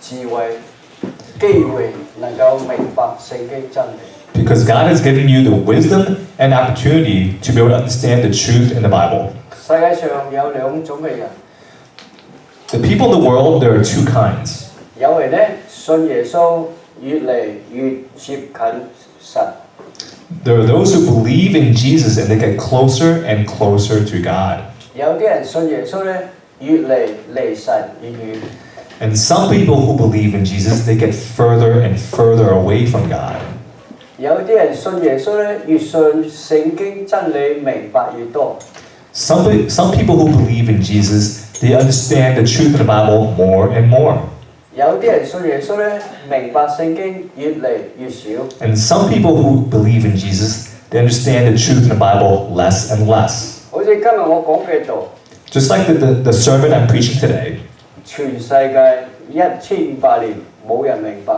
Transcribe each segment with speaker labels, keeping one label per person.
Speaker 1: 智慧、機會能夠明白聖經真理。
Speaker 2: Because God has given you the wisdom and opportunity to be able to understand the truth in the Bible.
Speaker 1: 世界上有兩種嘅人，
Speaker 2: The people in the world, there are two kinds.
Speaker 1: 有人咧信耶穌越嚟越接近神，
Speaker 2: There are those who believe in Jesus and they get closer and closer to God.
Speaker 1: 有啲人信耶穌咧越嚟離神越遠。
Speaker 2: And some people who believe in Jesus, they get further and further away from God.
Speaker 1: 有啲人信耶穌咧，越信聖經真理明白越多。
Speaker 2: Some people who believe in Jesus, they understand the truth of the Bible more and more.
Speaker 1: 有啲人信耶穌咧，明白聖經越嚟越少。
Speaker 2: And some people who believe in Jesus, they understand the truth in the Bible less and less.
Speaker 1: 好似今日我講嘅道，
Speaker 2: Just like the sermon I'm preaching today,
Speaker 1: 全世界1500年冇人明白。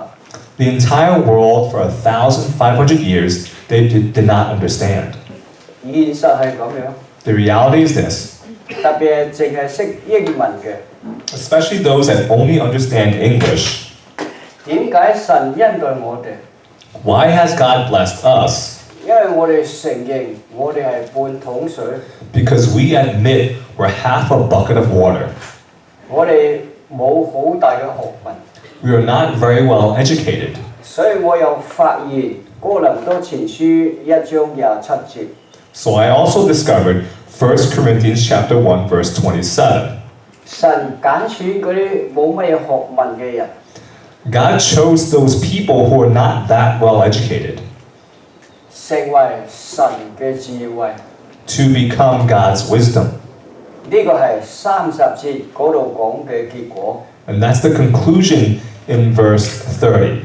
Speaker 2: the entire world for 1,500 years, they did not understand.
Speaker 1: 現實係咁樣，
Speaker 2: The reality is this,
Speaker 1: 特別係淨係識英文嘅，
Speaker 2: especially those that only understand English.
Speaker 1: 點解神恩待我哋？
Speaker 2: Why has God blessed us?
Speaker 1: 因為我哋承認我哋係半桶水，
Speaker 2: Because we admit we're half a bucket of water.
Speaker 1: 我哋冇好大嘅學問。
Speaker 2: We are not very well educated.
Speaker 1: 所以我又發現哥林多前書1章27節，
Speaker 2: So I also discovered 1 Corinthians chapter 1, verse 27.
Speaker 1: 神揀選嗰啲冇乜嘢學問嘅人，
Speaker 2: God chose those people who are not that well educated
Speaker 1: 成為神嘅智慧。
Speaker 2: to become God's wisdom.
Speaker 1: 呢個係30節嗰度講嘅結果。
Speaker 2: And that's the conclusion in verse 30.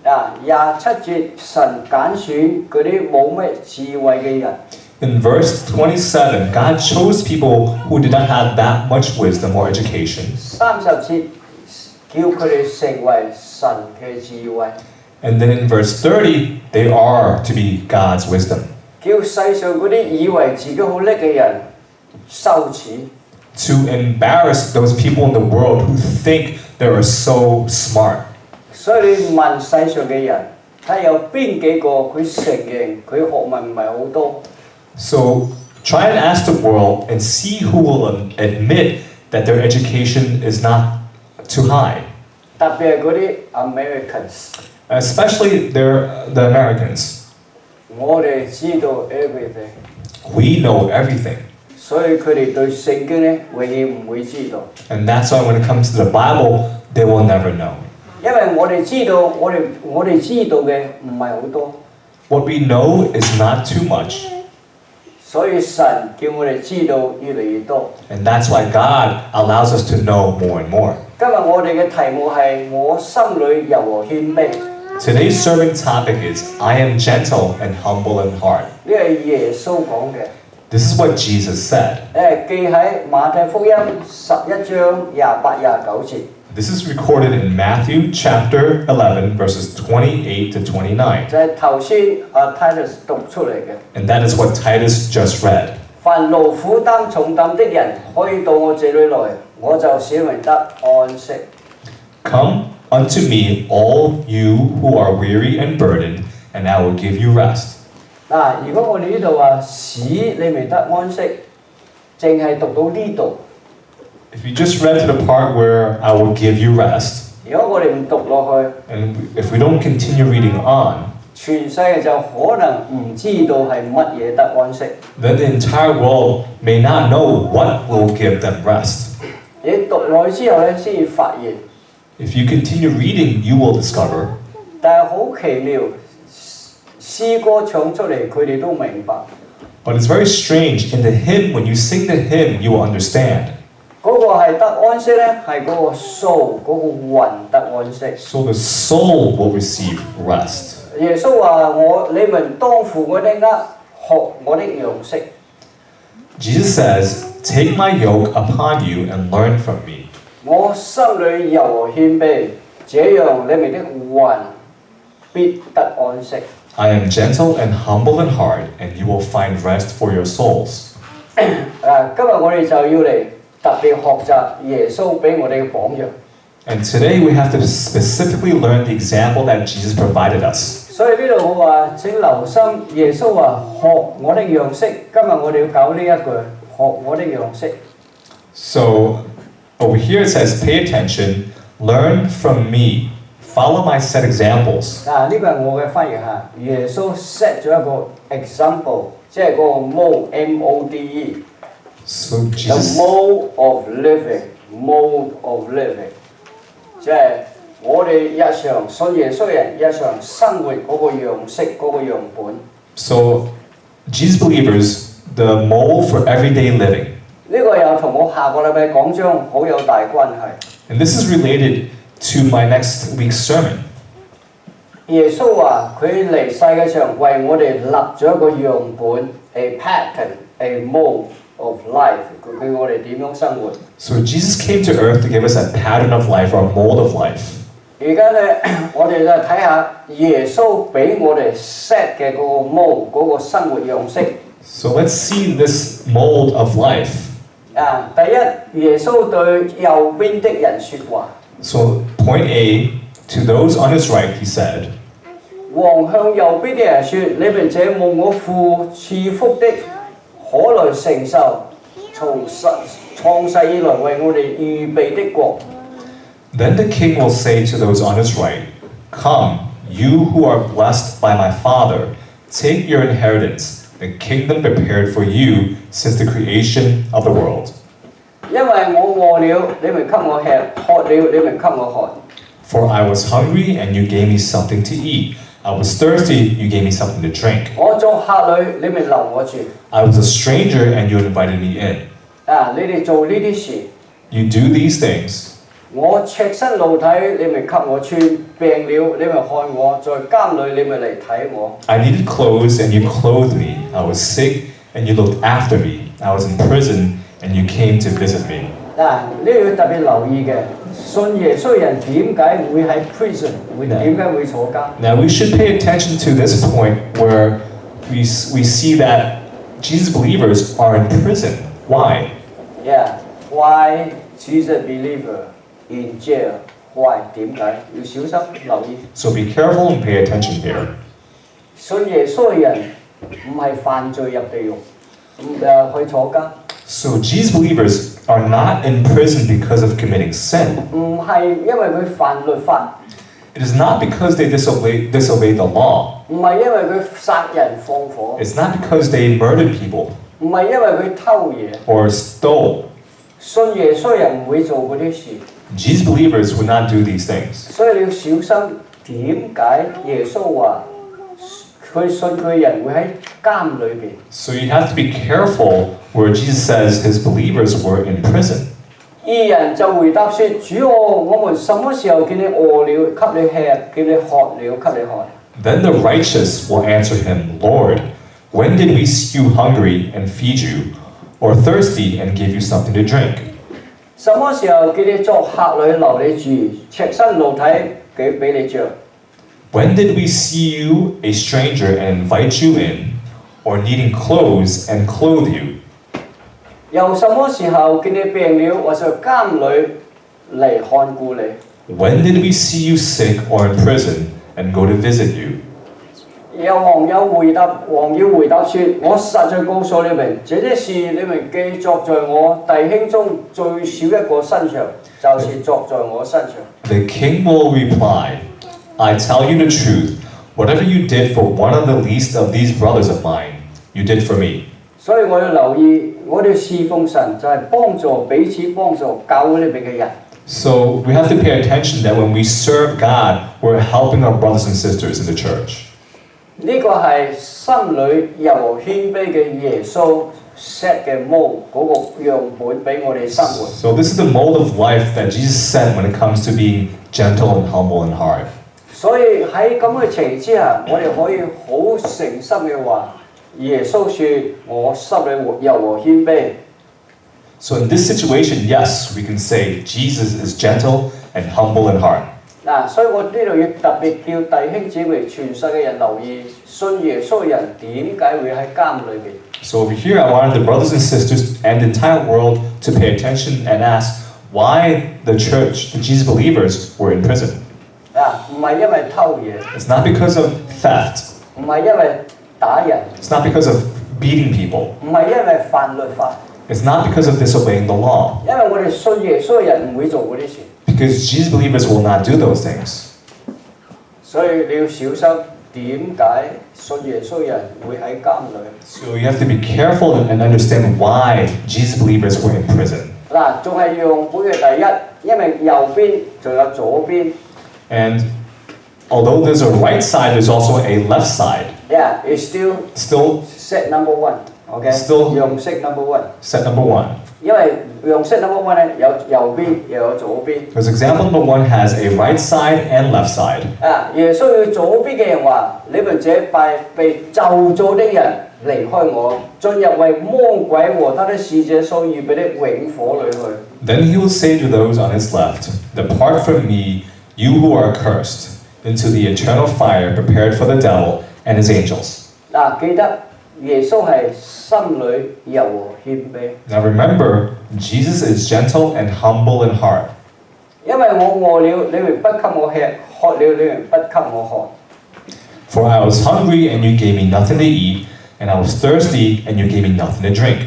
Speaker 1: 27節神揀選嗰啲冇乜智慧嘅人，
Speaker 2: In verse 27, God chose people who did not have that much wisdom or education.
Speaker 1: 30節叫佢哋成為神嘅智慧，
Speaker 2: And then in verse 30, they are to be God's wisdom.
Speaker 1: 叫世上嗰啲以為自己好叻嘅人羞恥。
Speaker 2: To embarrass those people in the world who think they are so smart.
Speaker 1: 所以你問世上嘅人，睇有邊幾個佢承認佢學問唔係好多？
Speaker 2: So try and ask the world and see who will admit that their education is not too high.
Speaker 1: 特別係嗰啲 Americans，
Speaker 2: Especially the Americans.
Speaker 1: 我哋知道 everything，
Speaker 2: We know everything.
Speaker 1: 所以佢哋對聖經咧永遠唔會知道，
Speaker 2: And that's why when it comes to the Bible, they will never know.
Speaker 1: 因為我哋知道我哋知道嘅唔係好多，
Speaker 2: What we know is not too much.
Speaker 1: 所以神叫我哋知道越嚟越多。
Speaker 2: And that's why God allows us to know more and more.
Speaker 1: 今日我哋嘅題目係我心裏柔和謙卑，
Speaker 2: Today's sermon topic is I am gentle and humble in heart.
Speaker 1: 呢係耶穌講嘅。
Speaker 2: This is what Jesus said.
Speaker 1: 記喺馬太福音11章28、29節。
Speaker 2: This is recorded in Matthew chapter 11, verses 28 to 29.
Speaker 1: 就係頭先Titus 讀出嚟嘅。
Speaker 2: And that is what Titus just read.
Speaker 1: 凡勞苦擔重擔的人，可以到我這裏來，我就使人得安息。
Speaker 2: Come unto me, all you who are weary and burdened, and I will give you rest.
Speaker 1: 如果我哋呢度話使你明得安息，淨係讀到呢度。
Speaker 2: If you just read to the part where I will give you rest,
Speaker 1: 如果我哋唔讀落去，
Speaker 2: and if we don't continue reading on,
Speaker 1: 全世界就可能唔知道係乜嘢得安息。
Speaker 2: then the entire world may not know what will give them rest.
Speaker 1: 你讀落去之後咧，先至發現，
Speaker 2: If you continue reading, you will discover.
Speaker 1: 但係好奇妙，詩歌唱出嚟，佢哋都明白。
Speaker 2: But it's very strange. In the hymn, when you sing the hymn, you will understand.
Speaker 1: 嗰個係得安息咧，係嗰個 soul 嗰個魂得安息。
Speaker 2: So the soul will receive rest.
Speaker 1: 耶穌話：你們當負我的軛，學我的樣式。
Speaker 2: Jesus says, "Take my yoke upon you and learn from me."
Speaker 1: 我心裏柔和謙卑，這樣你們的魂必得安息。
Speaker 2: I am gentle and humble in heart, and you will find rest for your souls.
Speaker 1: 今日我哋就要嚟特別學習耶穌俾我哋嘅榜樣。
Speaker 2: And today we have to specifically learn the example that Jesus provided us.
Speaker 1: 所以呢度我話請留心，耶穌話學我的樣式。今日我哋要搞呢一句學我的樣式。
Speaker 2: So over here it says, pay attention, learn from me, follow my set examples.
Speaker 1: 嗱，呢個係我嘅翻譯嚇。耶穌 set 咗一個 example， 即係嗰個 mode M-O-D-E。
Speaker 2: So
Speaker 1: The
Speaker 2: Jesus,
Speaker 1: mode of living，mode of living， 即係我哋日常信耶穌人日常生活嗰個樣式嗰個樣本。
Speaker 2: so Jesus believers, the mold for everyday living.
Speaker 1: 呢個又同我下個禮拜講章好有大關係。
Speaker 2: And this is related to my next week's sermon.
Speaker 1: 耶穌話佢嚟世界上為我哋立咗一個樣本 ，a pattern，a mode of life， 佢叫我哋點樣生活。
Speaker 2: So Jesus came to earth to give us a pattern of life or a mold of life.
Speaker 1: 而家咧，我哋就睇下耶穌俾我哋 set 嘅嗰個 mode 嗰個生活樣式。
Speaker 2: So let's see this mold of life.
Speaker 1: 啊，第一，耶穌對右邊的人説話。
Speaker 2: So point A, to those on his right, he said,
Speaker 1: 王向右邊的人説：你們這蒙我父賜福的，可來承受從創世以來為我哋預備的國。
Speaker 2: Then the king will say to those on his right, come, you who are blessed by my Father, take your inheritance, the kingdom prepared for you since the creation of the world.
Speaker 1: 因為我餓了，你們給我吃；渴了，你們給我喝。
Speaker 2: For I was hungry, and you gave me something to eat. I was thirsty, you gave me something to drink.
Speaker 1: 我作客旅，你們留我住。
Speaker 2: I was a stranger, and you invited me in.
Speaker 1: 啊，你哋做呢啲事。
Speaker 2: You do these things.
Speaker 1: 我赤身露體，你們給我穿；病了，你們看我；在監裏，你們嚟睇我。
Speaker 2: I needed clothes, and you clothed me. I was sick, and you looked after me. I was in prison, and you came to visit me.
Speaker 1: 嗱，呢個要特別留意嘅，信耶穌人點解會喺 prison， 點解會坐監？
Speaker 2: Now we should pay attention to this point where we see that Jesus believers are in prison. Why?
Speaker 1: Yeah, why Jesus believer in jail? Why？ 點解？要小心留意。
Speaker 2: So be careful and pay attention here.
Speaker 1: 信耶穌嘅人唔係犯罪入地獄，去坐監。
Speaker 2: So Jesus believers are not in prison because of committing sin.
Speaker 1: 唔係因為佢犯律法，
Speaker 2: It is not because they disobeyed the law.
Speaker 1: 唔係因為佢殺人放火，
Speaker 2: It's not because they murdered people
Speaker 1: 唔係因為佢偷嘢。
Speaker 2: or stole.
Speaker 1: 信耶穌人唔會做嗰啲事，
Speaker 2: Jesus believers would not do these things.
Speaker 1: 所以你要小心點解耶穌話佢信佢嘅人會喺監裏邊。
Speaker 2: So you have to be careful where Jesus says his believers were in prison.
Speaker 1: 義人就回答說：主哦，我們什麼時候見你餓了，給你吃；見你渴了，給你喝？
Speaker 2: Then the righteous will answer him, Lord, when did we see you hungry and feed you, or thirsty and give you something to drink?
Speaker 1: 什麼時候叫你作客旅留你住，赤身露體俾你着？
Speaker 2: When did we see you a stranger and invite you in, or needing clothes and clothe you?
Speaker 1: 又什麼時候見你病了，或者監裏嚟看顧你？
Speaker 2: When did we see you sick or in prison and go to visit you?
Speaker 1: 王要回答說：我實在告訴你們，這些事你們既作在我弟兄中最小一個身上，就是作在我身上。
Speaker 2: The king will reply, I tell you the truth, whatever you did for one of the least of these brothers of mine, you did for me.
Speaker 1: 所以我要留意，我哋侍奉神就係幫助彼此幫助教會裏邊嘅人。
Speaker 2: So we have to pay attention that when we serve God, we're helping our brothers and sisters in the church.
Speaker 1: 呢個係心裏又謙卑嘅耶穌 set 嘅 mold 嗰個樣本俾我哋生活。
Speaker 2: So this is the mold of life that Jesus set when it comes to being gentle and humble in heart.
Speaker 1: 所以喺咁嘅情形之下，我哋可以好誠心嘅話，耶穌説：我心裏柔和謙卑。
Speaker 2: So in this situation, yes, we can say Jesus is gentle and humble in heart.
Speaker 1: 嗱，所以我呢度要特別叫弟兄姊妹、全世嘅人留意，信耶穌嘅人點解會喺監裏邊？
Speaker 2: So over here, I wanted the brothers and sisters and the entire world to pay attention and ask, why the church, the Jesus believers, were in prison.
Speaker 1: 唔係因為偷嘢，
Speaker 2: It's not because of theft.
Speaker 1: 唔係因為打人，
Speaker 2: It's not because of beating people.
Speaker 1: 唔係因為犯律法，
Speaker 2: It's not because of disobeying the law.
Speaker 1: 因為我哋信耶穌嘅人唔會做嗰啲事，
Speaker 2: Because Jesus believers will not do those things.
Speaker 1: 所以你要小心點解信耶穌嘅人會喺監裏。
Speaker 2: So you have to be careful and understand why Jesus believers were in prison.
Speaker 1: 嗱，仲係用本嘅第一，因為右邊仲有左邊。
Speaker 2: And although there's a right side, there's also a left side.
Speaker 1: Yeah, it's still
Speaker 2: Still
Speaker 1: set number one. OK，
Speaker 2: Still-
Speaker 1: 用色 number one。
Speaker 2: set number one.
Speaker 1: 因為用色 number one 咧，有右邊又有左邊。
Speaker 2: Because example number one has a right side and left side.
Speaker 1: 耶穌要左邊嘅人話：你們這被咒詛的人離開我，進入為魔鬼和他的使者所預備的永火裏去。
Speaker 2: Then he will say to those on his left, Depart from me, you who are cursed, into the eternal fire prepared for the devil and his angels.
Speaker 1: 記得耶穌係心裏柔和謙卑，
Speaker 2: Now remember, Jesus is gentle and humble in heart.
Speaker 1: 因為我餓了，你們不給我吃；渴了，你們不給我喝。
Speaker 2: For I was hungry, and you gave me nothing to eat, and I was thirsty, and you gave me nothing to drink.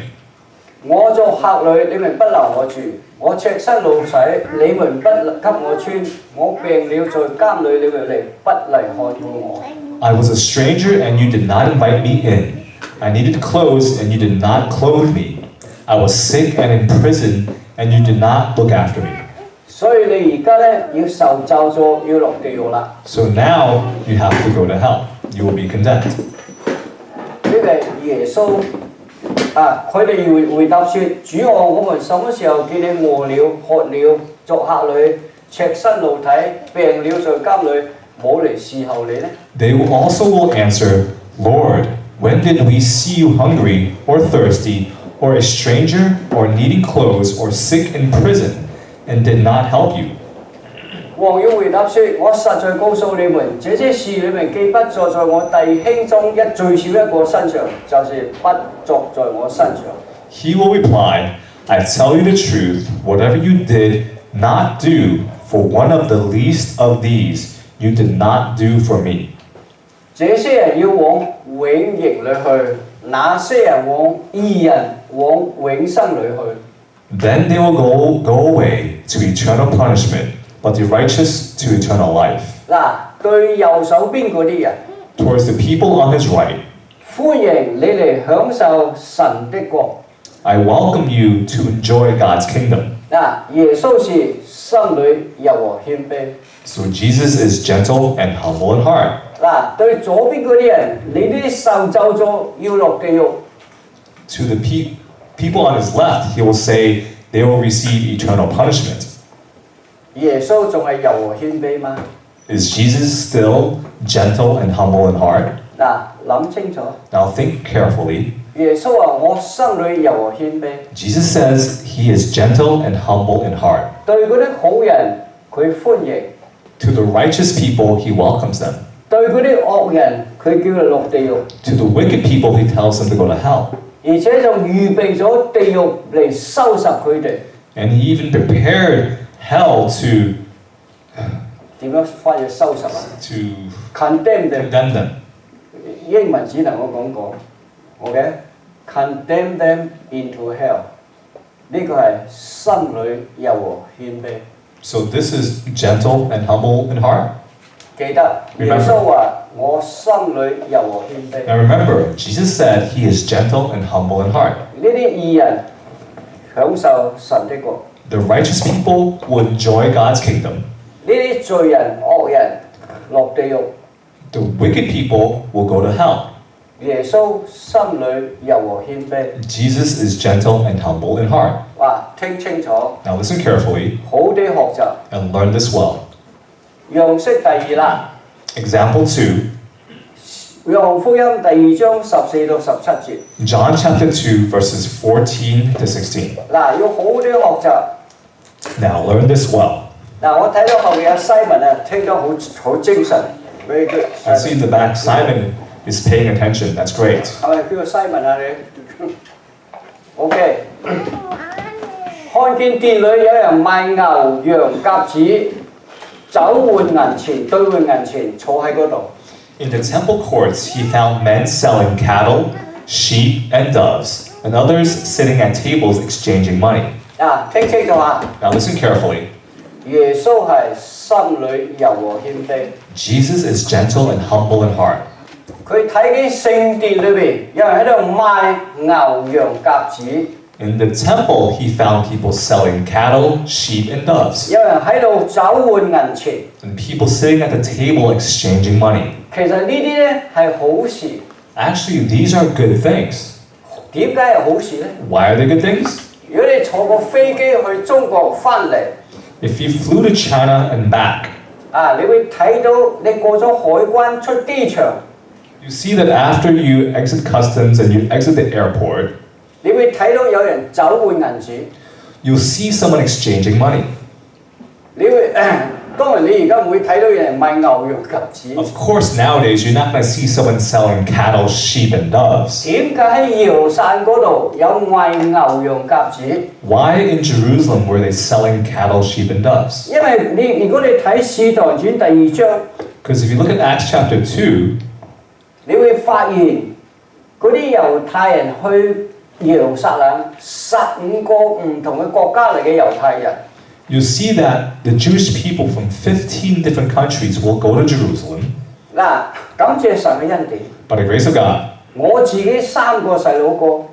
Speaker 1: 我做客旅，你們不留我住；我赤身露體，你們不給我穿；我病了，在監裏，你們不嚟看顧我。
Speaker 2: I was a stranger, and you did not invite me in. I needed clothes, and you did not clothe me. I was sick and in prison, and you did not look after me.
Speaker 1: 所以你而家咧要受咒詛，要落地獄啦。
Speaker 2: So now you have to go to hell. You will be condemned.
Speaker 1: 呢個係耶穌佢哋回答說：主啊，我們什麼時候見你餓了、渴了、作客旅、赤身露體、病了在監裏，冇嚟侍候你呢？
Speaker 2: They also will answer, Lord, when did we see you hungry or thirsty, or a stranger, or needing clothes, or sick in prison, and did not help you?
Speaker 1: 王要回答說：我實在告訴你們，這些事你們既不作在我弟兄中最小一個身上，就是不作在我身上。
Speaker 2: He will reply, I tell you the truth, whatever you did not do for one of the least of these, you did not do for me.
Speaker 1: 這些人要往永刑裏去，那些人往義人往永生裏去。
Speaker 2: Then they will go away to eternal punishment, but the righteous to eternal life.
Speaker 1: 對右手邊嗰啲人，
Speaker 2: Towards the people on his right,
Speaker 1: 歡迎你嚟享受神的國。
Speaker 2: I welcome you to enjoy God's kingdom.
Speaker 1: 耶穌是心裏柔和謙卑。
Speaker 2: So Jesus is gentle and humble in heart.
Speaker 1: 對左邊嗰啲人，你呢啲受咒詛要落地獄。
Speaker 2: To the people on his left, he will say they will receive eternal punishment.
Speaker 1: 耶穌仲係柔和謙卑嗎？
Speaker 2: Is Jesus still gentle and humble in heart?
Speaker 1: 諗清楚。
Speaker 2: Now think carefully.
Speaker 1: 耶穌話：我心裏柔和謙卑。
Speaker 2: Jesus says he is gentle and humble in heart.
Speaker 1: 對嗰啲好人，佢歡迎；
Speaker 2: To the righteous people, he welcomes them.
Speaker 1: 對嗰啲惡人，佢叫佢落地獄。
Speaker 2: To the wicked people, he tells them to go to hell.
Speaker 1: 而且就預備咗地獄嚟收拾佢哋。
Speaker 2: And he even prepared hell to
Speaker 1: 點樣翻譯收拾啊 ？condemn them。
Speaker 2: condemn them.
Speaker 1: 英文只能夠咁講，OK？condemn them into hell。呢個係心裏柔和謙卑。
Speaker 2: So this is gentle and humble in heart.
Speaker 1: 記得耶穌話：我心裏柔和謙卑。
Speaker 2: Now remember, Jesus said he is gentle and humble in heart.
Speaker 1: 呢啲義人享受神的國，
Speaker 2: The righteous people will enjoy God's kingdom.
Speaker 1: 呢啲罪人惡人落地獄。
Speaker 2: The wicked people will go to hell.
Speaker 1: 耶穌心裏柔和謙卑。
Speaker 2: Jesus is gentle and humble in heart.
Speaker 1: 聽清楚，
Speaker 2: Now listen carefully
Speaker 1: 好啲學習。
Speaker 2: and learn this well.
Speaker 1: 樣式第二啦，
Speaker 2: Example 2,
Speaker 1: 約翰福音第2章14到17節。
Speaker 2: John chapter 2, verses 14 to 16.
Speaker 1: 要好啲學習。
Speaker 2: Now learn this well.
Speaker 1: 我睇到後面有 Simon 聽得好精神 ，very good。
Speaker 2: I see in the back Simon is paying attention. That's great.
Speaker 1: 係咪叫做 Simon 你？OK。開看見店裏有人賣牛羊鴿子，酒換銀錢，兌換銀錢，坐喺嗰度。
Speaker 2: In the temple courts, he found men selling cattle, sheep, and doves, and others sitting at tables exchanging money.
Speaker 1: 聽清楚啊！
Speaker 2: Now listen carefully.
Speaker 1: 耶穌係心裏柔和謙卑。
Speaker 2: Jesus is gentle and humble in heart.
Speaker 1: 佢睇見聖殿裏邊有人喺度賣牛羊鴿子，
Speaker 2: In the temple, he found people selling cattle, sheep, and doves,
Speaker 1: 有人喺度酒換銀錢。
Speaker 2: and people sitting at the table exchanging money.
Speaker 1: 其實呢啲咧係好事。
Speaker 2: Actually, these are good things.
Speaker 1: 點解係好事咧？
Speaker 2: Why are they good things?
Speaker 1: 如果你坐個飛機去中國翻嚟，
Speaker 2: If you flew to China and back,
Speaker 1: 你會睇到你過咗海關出機場，
Speaker 2: you see that after you exit customs and you exit the airport,
Speaker 1: 你會睇到有人酒換銀紙。
Speaker 2: you'll see someone exchanging money.
Speaker 1: 你會當然你而家唔會睇到有人賣牛羊鴿子。
Speaker 2: Of course, nowadays, you're not going to see someone selling cattle, sheep, and doves.
Speaker 1: 點解喺耶路撒冷嗰度有賣牛羊鴿子？
Speaker 2: Why in Jerusalem were they selling cattle, sheep, and doves?
Speaker 1: 因為如果你睇《使徒行傳》第2章，
Speaker 2: Because if you look at Acts chapter 2,
Speaker 1: 你會發現嗰啲猶太人去耶路撒冷15個唔同嘅國家嚟嘅猶太人。
Speaker 2: you'll see that the Jewish people from 15 different countries will go to Jerusalem.
Speaker 1: 感謝神嘅恩典。
Speaker 2: By the grace of God,
Speaker 1: 我自己3個細佬哥，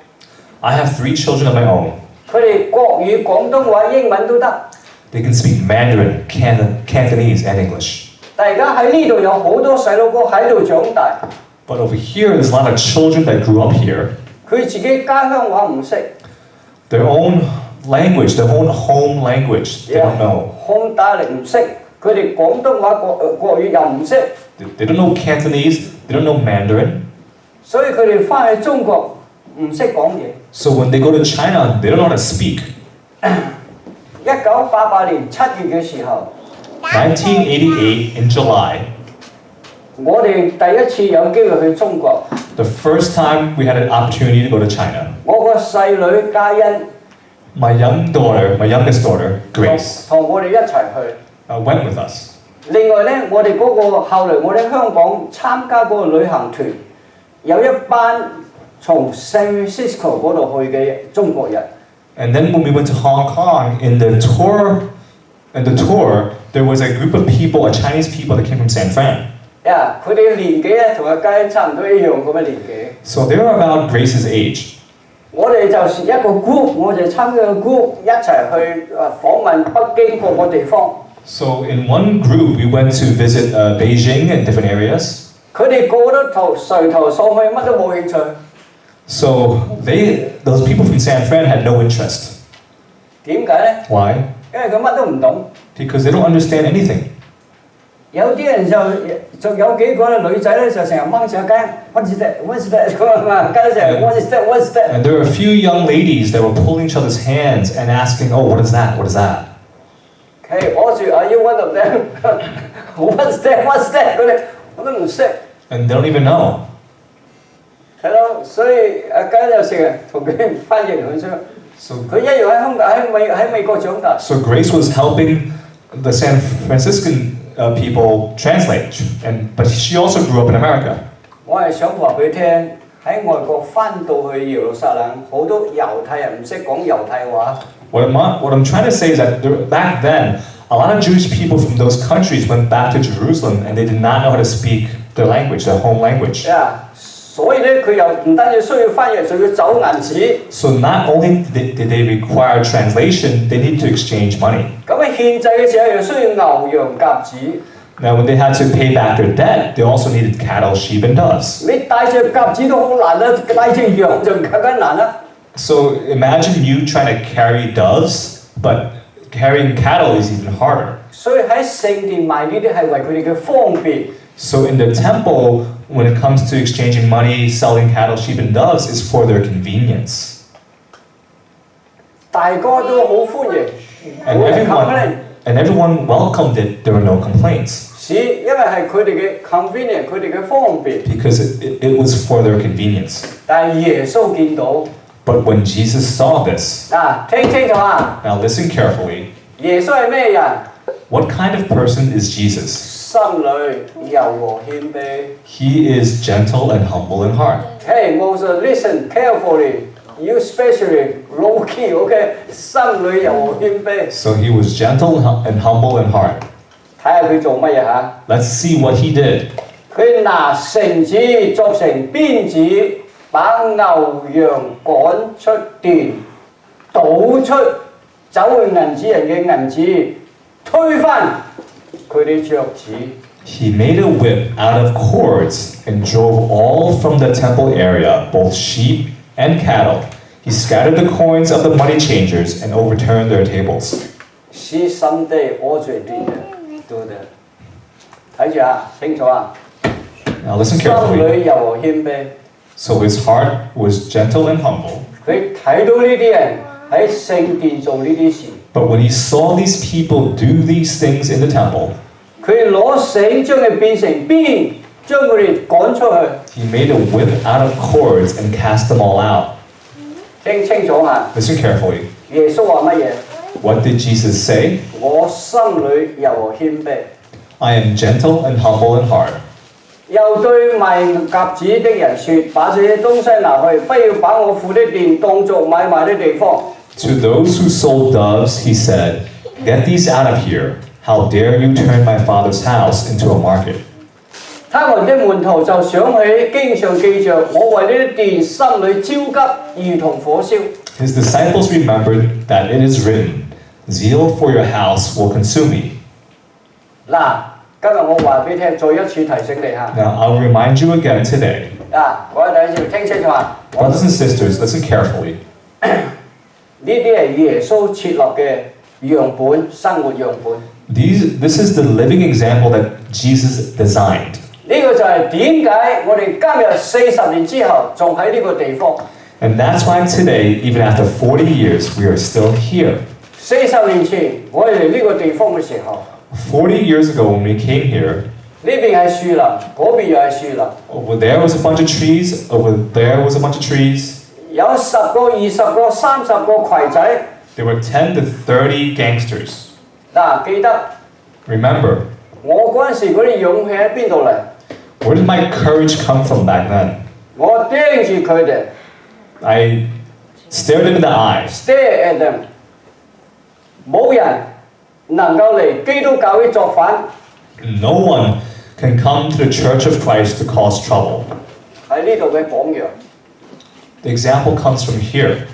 Speaker 2: I have 3 children of my own.
Speaker 1: 佢哋國語、廣東話、英文都得。
Speaker 2: They can speak Mandarin, Cantonese, and English.
Speaker 1: 但而家喺呢度有好多細佬哥喺度長大，
Speaker 2: But over here, there's a lot of children that grew up here.
Speaker 1: 佢自己家鄉話唔識，
Speaker 2: Their own language, their own home language, they don't know.
Speaker 1: 漢打嚟唔識，佢哋廣東話國語又唔識，
Speaker 2: They don't know Cantonese, they don't know Mandarin.
Speaker 1: 所以佢哋翻去中國唔識講嘢。
Speaker 2: So when they go to China, they don't know how to speak.
Speaker 1: 1988年7月嘅時候，
Speaker 2: 1988 in July,
Speaker 1: 我哋第一次有機會去中國，
Speaker 2: the first time we had an opportunity to go to China,
Speaker 1: 我個細女嘉欣
Speaker 2: my youngest daughter, Grace,
Speaker 1: 同我哋一齊去。
Speaker 2: went with us.
Speaker 1: 另外咧，我哋嗰個後嚟我哋香港參加嗰個旅行團，有一班從 San Francisco 嗰度去嘅中國人。
Speaker 2: And then when we went to Hong Kong, in the tour, there was a group of people, Chinese people that came from San Fran.
Speaker 1: 佢哋嘅年紀咧同阿嘉欣差唔多一樣咁嘅年紀。
Speaker 2: So they were about Grace's age.
Speaker 1: 我哋就是一個 group，我哋參加個 group 一齊去訪問北京各個地方。
Speaker 2: So in one group, we went to visit Beijing and different areas.
Speaker 1: 佢哋個個都垂頭喪氣，乜都冇興趣。
Speaker 2: So those people from San Fran had no interest.
Speaker 1: 點解咧？
Speaker 2: Why?
Speaker 1: 因為佢乜都唔懂。
Speaker 2: Because they don't understand anything.
Speaker 1: 有啲人就有幾個女仔咧，就成日掹住雞，what's that？what's that？咁啊，雞成日 what's that？what's that？
Speaker 2: And there were a few young ladies that were pulling each other's hands and asking, "Oh, what is that? What is that?"
Speaker 1: 我住 Are you one of them？What's that？What's that？佢哋我都唔識。
Speaker 2: And they don't even know.
Speaker 1: 係咯，所以阿雞就成日同佢翻譯佢出。
Speaker 2: So
Speaker 1: 佢一樣喺美國長大。
Speaker 2: So Grace was helping the San Franciscan people translate, but she also grew up in America.
Speaker 1: 我係想話俾佢聽，喺外國翻到去耶路撒冷，好多猶太人唔識講猶太話。
Speaker 2: What I'm trying to say is that back then, a lot of Jewish people from those countries went back to Jerusalem and they did not know how to speak their language, their home language.
Speaker 1: 所以咧，佢又唔單止需要翻譯，仲要走銀紙。
Speaker 2: So not only did they require translation, they need to exchange money.
Speaker 1: 咁喺獻祭嘅時候，又需要牛羊鴿子。
Speaker 2: Now, when they had to pay back their debt, they also needed cattle, sheep, and doves.
Speaker 1: 你帶隻鴿子都好難啦，帶隻羊就更加難啦。
Speaker 2: So imagine you trying to carry doves, but carrying cattle is even harder.
Speaker 1: 所以喺聖殿賣呢啲係為佢哋嘅方便。
Speaker 2: So in the temple, when it comes to exchanging money, selling cattle, sheep, and doves, is for their convenience.
Speaker 1: 大家都好歡迎，And
Speaker 2: everyone welcomed it. There were no complaints.
Speaker 1: 因為係佢哋嘅 convenient，佢哋嘅方便。
Speaker 2: Because it was for their convenience.
Speaker 1: 但係耶穌見到，
Speaker 2: But when Jesus saw this,
Speaker 1: 聽清楚啊！
Speaker 2: now listen carefully,
Speaker 1: 耶穌係咩人？
Speaker 2: what kind of person is Jesus?
Speaker 1: 心裏柔和謙卑。
Speaker 2: He is gentle and humble in heart.
Speaker 1: Hey, Moses, listen carefully. You especially low key, okay? 心裏柔和謙卑。
Speaker 2: So he was gentle and humble in heart.
Speaker 1: 睇下佢做乜嘢嚇？
Speaker 2: Let's see what he did.
Speaker 1: 佢拿繩子作成鞭子，把牛羊趕出殿，倒出走去銀子人嘅銀子，推翻佢啲桌子。
Speaker 2: He made a whip out of cords and drove all from the temple area, both sheep and cattle. He scattered the coins of the money changers and overturned their tables.
Speaker 1: See someday also did do that。睇住啊，清楚啊！
Speaker 2: Now listen
Speaker 1: 心
Speaker 2: carefully.
Speaker 1: 裏柔和謙卑。
Speaker 2: So his heart was gentle and humble.
Speaker 1: 佢睇到呢啲人喺聖殿做呢啲事，
Speaker 2: But when he saw these people do these things in the temple,
Speaker 1: 佢攞繩將佢變成鞭，將佢哋趕出去。
Speaker 2: he made a whip out of cords and cast them all out.
Speaker 1: 聽清楚啊！
Speaker 2: Listen carefully.
Speaker 1: 耶穌話乜嘢？
Speaker 2: What did Jesus say?
Speaker 1: 我心裏柔和謙卑。
Speaker 2: I am gentle and humble in heart.
Speaker 1: 又對賣鴿子的人說：把這些東西拿去，不要把我父的殿當作買賣的地方。
Speaker 2: To those who sold doves, he said, "Get these out of here. How dare you turn my father's house into a market?"
Speaker 1: 他們的門徒就想起經上記着：我為呢啲殿心裏焦急，如同火燒。
Speaker 2: His disciples remembered that it is written, "Zeal for your house will consume me."
Speaker 1: 嗱，今日我話俾你聽，再一次提醒你嚇。
Speaker 2: Now, I'll remind you again today.
Speaker 1: 各位弟兄聽清楚啊！
Speaker 2: Brothers and sisters, listen carefully.
Speaker 1: 呢啲係耶穌設立嘅樣本，生活樣本。
Speaker 2: This is the living example that Jesus designed.
Speaker 1: 呢個就係點解我哋今日40年之後仲喺呢個地方。
Speaker 2: And that's why today, even after 40 years, we are still here.
Speaker 1: 40年前我哋嚟呢個地方嘅時候，
Speaker 2: 40 years ago when we came here,
Speaker 1: 呢邊係樹林，嗰邊又係樹林，
Speaker 2: over there was a bunch of trees, over there was a bunch of trees.
Speaker 1: 有10個、20個、30個葵仔。
Speaker 2: There were 10 to 30 gangsters.
Speaker 1: 嗱，記得
Speaker 2: Remember,
Speaker 1: 我嗰陣時嗰啲勇氣喺邊度嚟？
Speaker 2: where did my courage come from back then?
Speaker 1: 我盯住佢哋
Speaker 2: I stared them in the eyes.
Speaker 1: ，stare at them。冇人能夠嚟基督教會作反。
Speaker 2: No one can come to the Church of Christ to cause trouble.
Speaker 1: 喺呢度嘅榜樣，
Speaker 2: The example comes from here,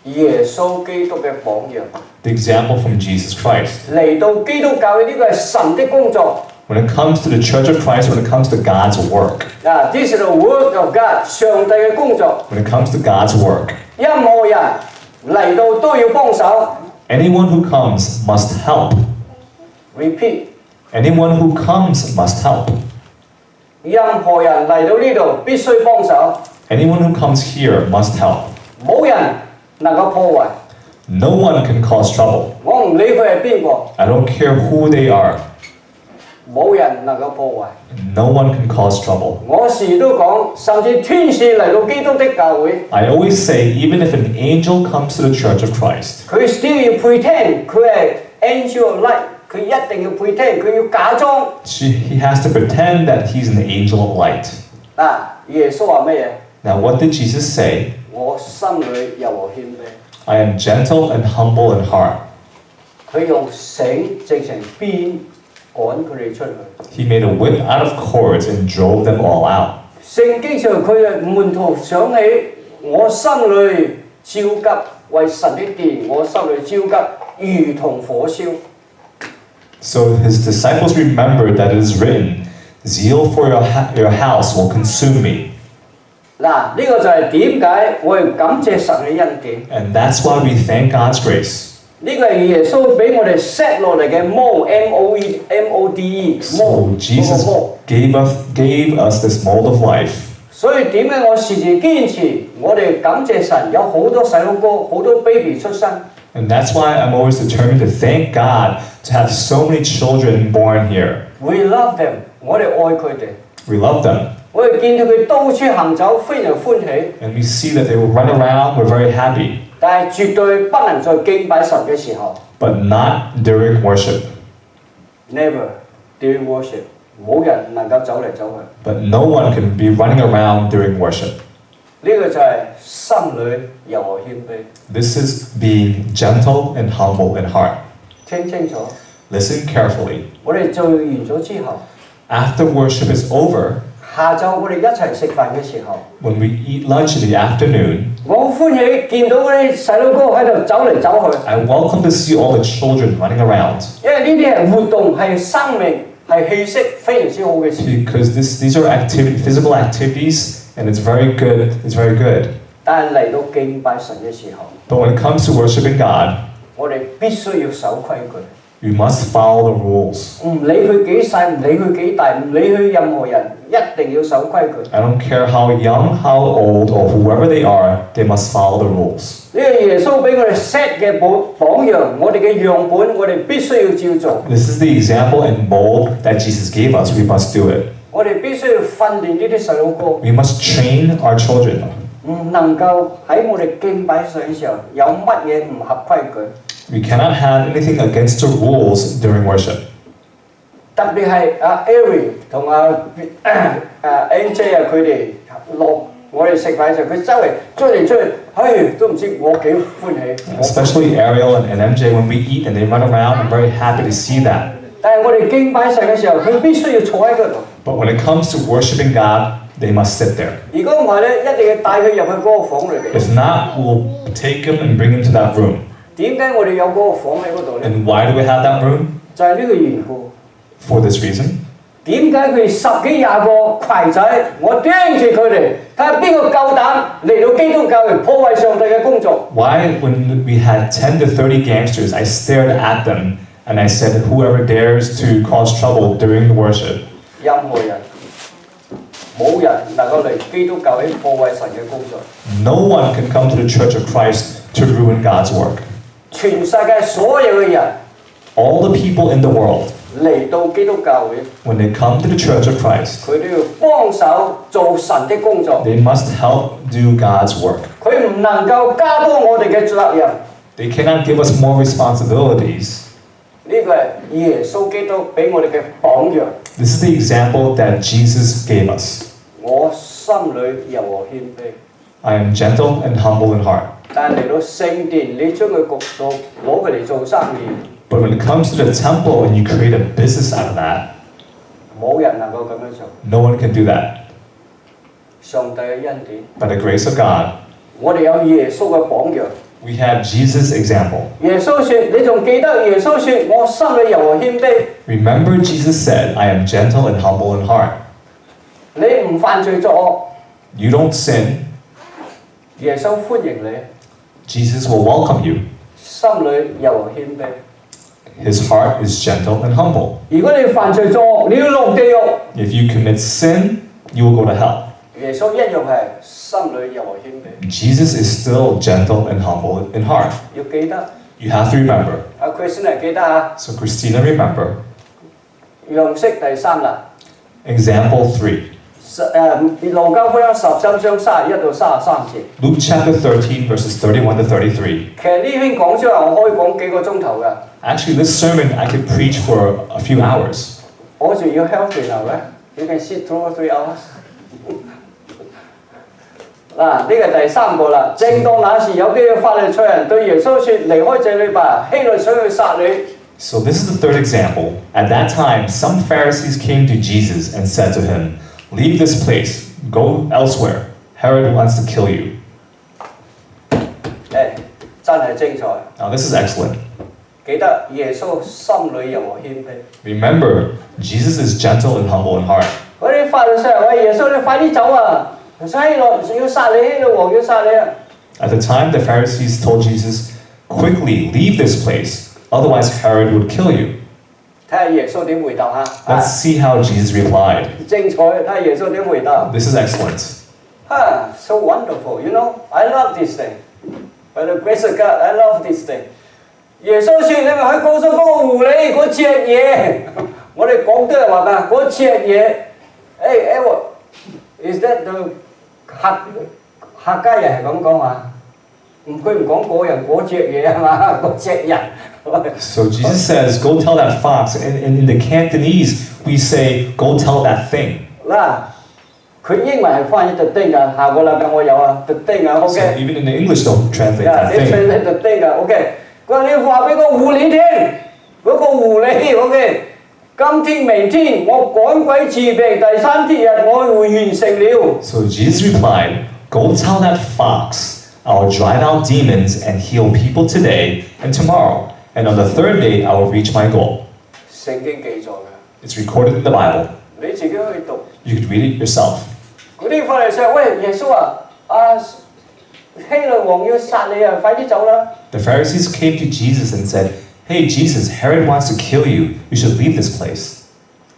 Speaker 1: 耶穌基督嘅榜樣。
Speaker 2: the example from Jesus Christ.
Speaker 1: 嚟到基督教會呢個係神的工作。
Speaker 2: When it comes to the Church of Christ, when it comes to God's work,
Speaker 1: This is the work of God， 上帝嘅工作。
Speaker 2: when it comes to God's work,
Speaker 1: 任何人嚟到都要幫手。
Speaker 2: anyone who comes must help.
Speaker 1: Repeat，
Speaker 2: Anyone who comes must help.
Speaker 1: 任何人嚟到呢度必須幫手，
Speaker 2: Anyone who comes here must help.
Speaker 1: 冇人能夠破壞。
Speaker 2: No one can cause trouble.
Speaker 1: 我唔理佢係邊個，
Speaker 2: I don't care who they are.
Speaker 1: 冇人能夠破壞。
Speaker 2: No one can cause trouble.
Speaker 1: 我時都講，甚至天使嚟到基督的教會，
Speaker 2: I always say, even if an angel comes to the Church of Christ,
Speaker 1: 佢 still 要 pretend 佢係 angel of light，佢一定要 pretend，佢要假裝。
Speaker 2: he has to pretend that he's an angel of light.
Speaker 1: 耶穌話乜嘢？
Speaker 2: Now, what did Jesus say?
Speaker 1: 我心裏柔和謙卑。
Speaker 2: I am gentle and humble in heart.
Speaker 1: 佢用繩直成鞭趕佢哋出去。
Speaker 2: He made a whip out of cords and drove them all out.
Speaker 1: 聖經上佢嘅門徒想起我心裏焦急，為神的殿，我心裏焦急，如同火燒。
Speaker 2: So his disciples remembered that it is written, "Zeal for your house will consume me."
Speaker 1: 呢個就係點解我哋感謝神嘅恩典。
Speaker 2: And that's why we thank God's grace.
Speaker 1: 呢個係耶穌俾我哋 set 落嚟嘅 MODE，
Speaker 2: So Jesus gave us this mold of life.
Speaker 1: 所以點解我時時堅持？我哋感謝神，有好多細佬哥，好多 baby 出生。
Speaker 2: And that's why I'm always determined to thank God to have so many children born here.
Speaker 1: We love them，我哋愛佢哋。
Speaker 2: We love them.
Speaker 1: 我哋見到佢到處行走，非常歡喜，
Speaker 2: And we see that they will run around, we're very happy.
Speaker 1: 但係絕對不能在敬拜神嘅時候
Speaker 2: But not during worship.
Speaker 1: ，never during worship，冇人能夠走嚟走去。
Speaker 2: But no one can be running around during worship.
Speaker 1: 呢個就係心裏柔和謙卑。
Speaker 2: This is being gentle and humble in heart.
Speaker 1: 聽清楚，
Speaker 2: Listen carefully.
Speaker 1: 我哋做完咗之後，
Speaker 2: After worship is over,
Speaker 1: 下晝我哋一齊食飯嘅時候，
Speaker 2: when we eat lunch in the afternoon,
Speaker 1: 我好歡喜見到嗰啲細佬哥喺度走嚟走去，
Speaker 2: I welcome to see all the children running around.
Speaker 1: 因為呢啲係活動，係生命，係氣息，非常之好嘅事。
Speaker 2: Because these are physical activities, and it's very good. It's very good.
Speaker 1: 但係嚟到敬拜神嘅時候，
Speaker 2: But when it comes to worshiping God,
Speaker 1: 我哋必須要守規矩。
Speaker 2: we must follow the rules.
Speaker 1: 唔理佢幾細，唔理佢幾大，唔理佢任何人，一定要守規矩。
Speaker 2: I don't care how young, how old, or whoever they are, they must follow the rules.
Speaker 1: 呢個耶穌俾我哋 set 嘅榜樣，我哋嘅樣本，我哋必須要照做。
Speaker 2: This is the example and mold that Jesus gave us. We must do it.
Speaker 1: 我哋必須要訓練呢啲細佬哥，
Speaker 2: We must train our children.
Speaker 1: 唔能夠喺我哋敬拜神嘅時候有乜嘢唔合規矩。
Speaker 2: We cannot have anything against the rules during worship.
Speaker 1: 特別係阿 Ari 同阿NJ 啊，佢哋落我哋食飯嘅時候，佢周圍追嚟追去，都唔知我幾歡喜。
Speaker 2: Especially Ariel and MJ, when we eat and they run around, I'm very happy to see that.
Speaker 1: 但係我哋敬拜神嘅時候，佢必須要坐喺嗰度。
Speaker 2: But when it comes to worshiping God, they must sit there.
Speaker 1: 如果唔係咧，一定要帶佢入去嗰個房裏邊。
Speaker 2: If not, we'll take him and bring him to that room.
Speaker 1: 點解我哋有嗰個房喺嗰度咧？
Speaker 2: And why do we have that room?
Speaker 1: 就係呢個緣故。
Speaker 2: For this reason.
Speaker 1: 點解佢10幾20個攜仔，我盯住佢哋，睇下邊個夠膽嚟到基督教嚟破壞上帝嘅工作？
Speaker 2: Why, when we had 10 to 30 gangsters, I stared at them and I said, whoever dares to cause trouble during the worship,
Speaker 1: 任何人，冇人能夠嚟基督教去破壞神嘅工作。
Speaker 2: no one can come to the Church of Christ to ruin God's work.
Speaker 1: 全世界所有嘅人
Speaker 2: All the people in the world,
Speaker 1: 嚟到基督教會，
Speaker 2: when they come to the Church of Christ,
Speaker 1: 佢都要幫手做神的工作。
Speaker 2: they must help do God's work.
Speaker 1: 佢唔能夠加多我哋嘅責任。
Speaker 2: They cannot give us more responsibilities.
Speaker 1: 呢個係耶穌基督俾我哋嘅榜樣。
Speaker 2: This is the example that Jesus gave us.
Speaker 1: 我心裏柔和謙卑，
Speaker 2: I am gentle and humble in heart.
Speaker 1: 但係嚟到聖殿，你將佢焗到攞佢嚟做生意，
Speaker 2: But when it comes to the temple and you create a business out of that,
Speaker 1: 冇人能夠咁樣做。
Speaker 2: no one can do that.
Speaker 1: 上帝嘅恩典，
Speaker 2: By the grace of God,
Speaker 1: 我哋有耶穌嘅榜樣。
Speaker 2: we have Jesus' example.
Speaker 1: 耶穌說：你仲記得耶穌說我心裏柔和謙卑？
Speaker 2: Remember, Jesus said, I am gentle and humble in heart.
Speaker 1: 你唔犯罪作惡，
Speaker 2: You don't sin,
Speaker 1: 耶穌歡迎你，
Speaker 2: Jesus will welcome you.
Speaker 1: 心裏柔和謙卑。
Speaker 2: His heart is gentle and humble.
Speaker 1: 如果你犯罪作惡，你要落地獄。
Speaker 2: If you commit sin, you will go to hell.
Speaker 1: 耶穌一樣係心裏柔和謙卑。
Speaker 2: Jesus is still gentle and humble in heart.
Speaker 1: 要記得，
Speaker 2: You have to remember.
Speaker 1: 阿 Christina 記得啊，
Speaker 2: So Christina, remember.
Speaker 1: 樣式第3啦。
Speaker 2: Example 3.
Speaker 1: 路加福音13章31到33節。
Speaker 2: Luke chapter 13, verses 31 to 33.
Speaker 1: 其實呢篇講出嚟，我可以講幾個鐘頭㗎。
Speaker 2: Actually, this sermon I could preach for a few hours.
Speaker 1: 我仲要 healthy now 嘅，you can sit 2 or 3 hours 嗱，呢個第3個啦。正當那時，有啲法利賽人對耶穌説：離開這裏吧，希律想去殺你。
Speaker 2: So this is the third example. At that time, some Pharisees came to Jesus and said to him, leave this place, go elsewhere. Herod wants to kill you.
Speaker 1: 真係精彩。
Speaker 2: Now this is excellent.
Speaker 1: 記得耶穌心裏柔和謙卑。
Speaker 2: Remember, Jesus is gentle and humble in heart.
Speaker 1: 嗰啲法利賽人話：耶穌你快啲走啊！希律要殺你，希律王要殺你啊！
Speaker 2: At the time, the Pharisees told Jesus, quickly leave this place, otherwise Herod would kill you.
Speaker 1: 睇下耶穌點回答嚇。
Speaker 2: Let's see how Jesus replied.
Speaker 1: 精彩，睇下耶穌點回答。
Speaker 2: This is excellent.
Speaker 1: So wonderful, you know, I love this thing. By the grace of God, I love this thing. 耶穌說：你咪去告訴嗰個狐狸嗰隻嘢，我哋廣東人話㗎，嗰隻嘢 Hey, is that the 客家人係咁講啊？佢唔講嗰人嗰隻嘢啊嘛，嗰隻人。
Speaker 2: So Jesus says, go tell that fox. And in the Cantonese, we say, go tell that thing.
Speaker 1: 嗱，佢英文係翻譯 the thing 啊，下個禮拜我有啊 the thing 啊
Speaker 2: So
Speaker 1: ，OK。
Speaker 2: even in the English, don't translate
Speaker 1: Yeah,
Speaker 2: that
Speaker 1: they
Speaker 2: thing.
Speaker 1: translate the thing 啊，OK。佢話你話俾個狐狸聽，嗰個狐狸 OK。今天明天我趕鬼治病，第三日我會完成了。
Speaker 2: So Jesus replied, go tell that fox, I'll drive out demons and heal people today and tomorrow. And on the third day, I will reach my goal.
Speaker 1: 聖經記載嘅，
Speaker 2: It's recorded in the Bible.
Speaker 1: 你自己去讀。
Speaker 2: You could read it yourself.
Speaker 1: 嗰啲法利賽喂耶穌啊，希律王要殺你啊，快啲走啦！
Speaker 2: The Pharisees came to Jesus and said, hey, Jesus, Herod wants to kill you. You should leave this place.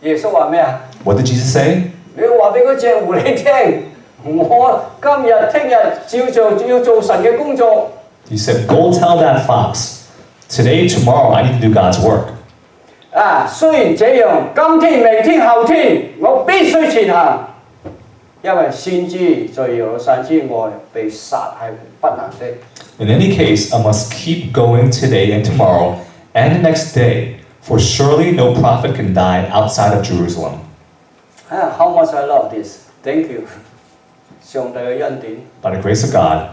Speaker 1: 耶穌話咩啊？
Speaker 2: What did Jesus say?
Speaker 1: 你要話俾嗰隻狐狸聽，我今日、聽日照做要做神嘅工作。
Speaker 2: He said, go tell that fox. Today, tomorrow, I need to do God's work.
Speaker 1: 啊，雖然這樣，今天、明天、後天，我必須前行，因為先知在耶路撒冷之外被殺係不能的。
Speaker 2: In any case, I must keep going today and tomorrow and the next day, for surely no prophet can die outside of Jerusalem.
Speaker 1: How much I love this! Thank you，上帝嘅恩典，
Speaker 2: By the grace of God,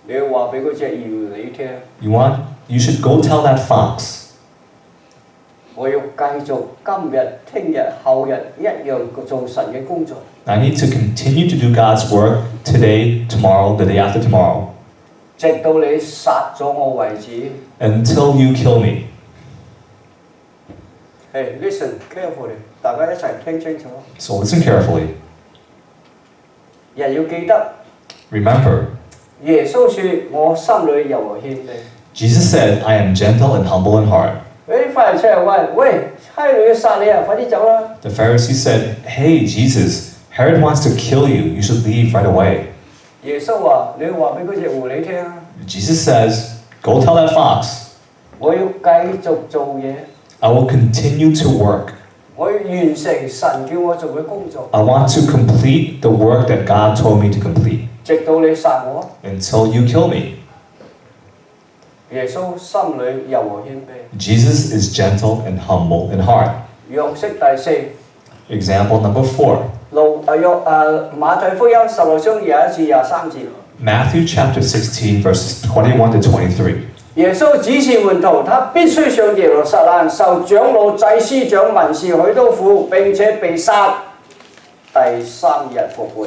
Speaker 1: 你要話俾嗰隻狐狸聽，
Speaker 2: you should go tell that fox.
Speaker 1: 我要繼續今日、聽日、後日一樣做神嘅工作。
Speaker 2: I need to continue to do God's work today, tomorrow, the day after tomorrow,
Speaker 1: 直到你殺咗我為止。
Speaker 2: until you kill me.
Speaker 1: Hey, listen carefully，大家一齊聽清楚。
Speaker 2: So listen carefully.
Speaker 1: 人要記得，
Speaker 2: Remember,
Speaker 1: 耶穌說：我心裏柔和謙卑。
Speaker 2: Jesus said, I am gentle and humble in heart.
Speaker 1: 嗰啲法利賽人話：喂，希律要殺你啊，快啲走啦！
Speaker 2: The Pharisees said, hey, Jesus, Herod wants to kill you. You should leave right away.
Speaker 1: 耶穌話：你要話俾嗰隻狐狸聽啊！
Speaker 2: Jesus says, go tell that fox.
Speaker 1: 我要繼續做嘢，
Speaker 2: I will continue to work.
Speaker 1: 我要完成神叫我做嘅工作，
Speaker 2: I want to complete the work that God told me to complete
Speaker 1: 直到你殺我。
Speaker 2: until you kill me.
Speaker 1: 耶穌心裏柔和謙卑。
Speaker 2: Jesus is gentle and humble in heart.
Speaker 1: 樣式第四，
Speaker 2: Example number 4.
Speaker 1: 馬太福音16章21至23節。
Speaker 2: Matthew chapter 16 verses 21 to 23.
Speaker 1: 耶穌指示門徒，他必須上耶路撒冷，受長老、祭司長、文士許多苦，並且被殺，第3日復活。